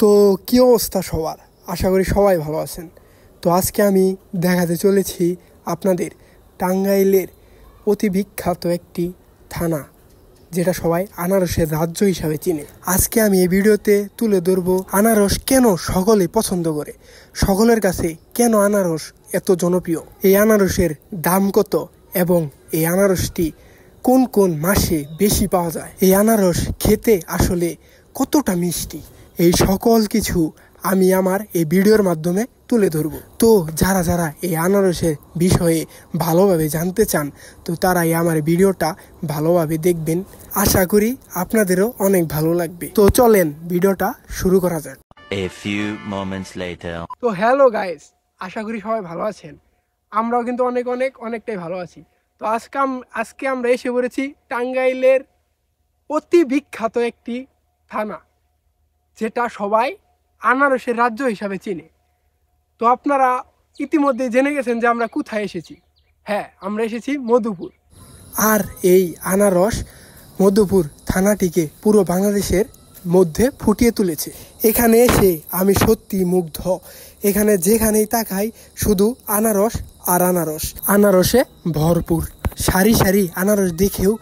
তো কী অবস্থা সবার? আশা করি সবাই ভালো আছেন। তো আজকে আমি দেখাতে চলেছি আপনাদের টাঙ্গাইলের অতি বিখ্যাত একটি থানা, যেটা সবাই আনারসের রাজ্য হিসাবে চিনে। আজকে আমি এই ভিডিওতে তুলে ধরব আনারস কেন সকলে পছন্দ করে, সকলের কাছে কেন আনারস এত জনপ্রিয়, এই আনারসের দাম কত এবং এই আনারসটি কোন কোন মাসে বেশি পাওয়া যায়, এই আনারস খেতে আসলে কতটা মিষ্টি, এই সকল কিছু আমি আমার এই ভিডিওর মাধ্যমে তুলে ধরব। তো যারা যারা এই আনারসের বিষয়ে ভালোভাবে জানতে চান, তো তারাই আমার ভিডিওটা ভালোভাবে দেখবেন। আশা করি আপনাদেরও অনেক ভালো লাগবে। তো চলেন ভিডিওটা শুরু করা যাক। A few moments later. তো হ্যালো গাইস, আশা করি সবাই ভালো আছেন। আমরাও কিন্তু অনেকটাই ভালো আছি। তো আজকে আমরা এসে পড়েছি টাঙ্গাইলের অতি বিখ্যাত একটি থানা, যেটা সবাই আনারসের রাজ্য হিসাবে চিনে। তো আপনারা ইতিমধ্যে জেনে গেছেন যে আমরা কোথায় এসেছি। হ্যাঁ, আমরা এসেছি মধুপুর। আর এই আনারস মধুপুর থানাটিকে পুরো বাংলাদেশের মধ্যে ফুটিয়ে তুলেছে। এখানে এসে আমি সত্যি মুগ্ধ। এখানে যেখানেই তাকাই শুধু আনারস আর আনারস, আনারসে ভরপুর। সারি সারি আনারস দেখেও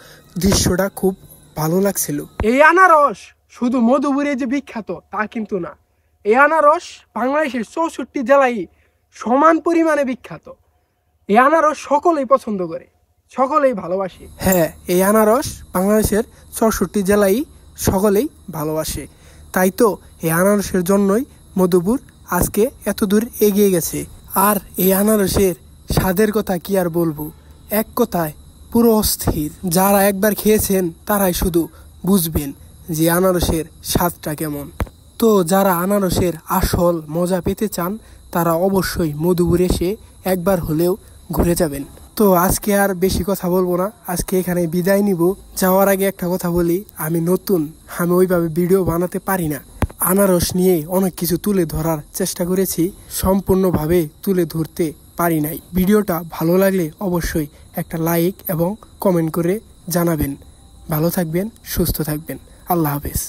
দৃশ্যটা খুব ভালো লাগছিল। এই আনারস শুধু মধুপুরে যে বিখ্যাত তা কিন্তু না, এই আনারস বাংলাদেশের 64 জেলায় সমান পরিমাণে বিখ্যাত। এই আনারস সকলেই পছন্দ করে, সকলেই ভালোবাসে। হ্যাঁ, এই আনারস বাংলাদেশের 64 জেলায় সকলেই ভালোবাসে। তাই তো এই আনারসের জন্যই মধুপুর আজকে এত দূর এগিয়ে গেছে। আর এই আনারসের স্বাদের কথা কি আর বলবো, এক কথায় পুরো অস্থির। যারা একবার খেয়েছেন তারাই শুধু বুঝবেন যে আনারসের স্বাদটা কেমন। তো যারা আনারসের আসল মজা পেতে চান, তারা অবশ্যই মধুপুর এসে একবার হলেও ঘুরে যাবেন। তো আজকে আর বেশি কথা বলবো না, আজকে এখানে বিদায় নিব। যাওয়ার আগে একটা কথা বলি, আমি ওইভাবে ভিডিও বানাতে পারি না। আনারস নিয়ে অনেক কিছু তুলে ধরার চেষ্টা করেছি, সম্পূর্ণভাবে তুলে ধরতে পারি নাই। ভিডিওটা ভালো লাগলে অবশ্যই একটা লাইক এবং কমেন্ট করে জানাবেন। ভালো থাকবেন, সুস্থ থাকবেন। আল্লাহ হাফেজ।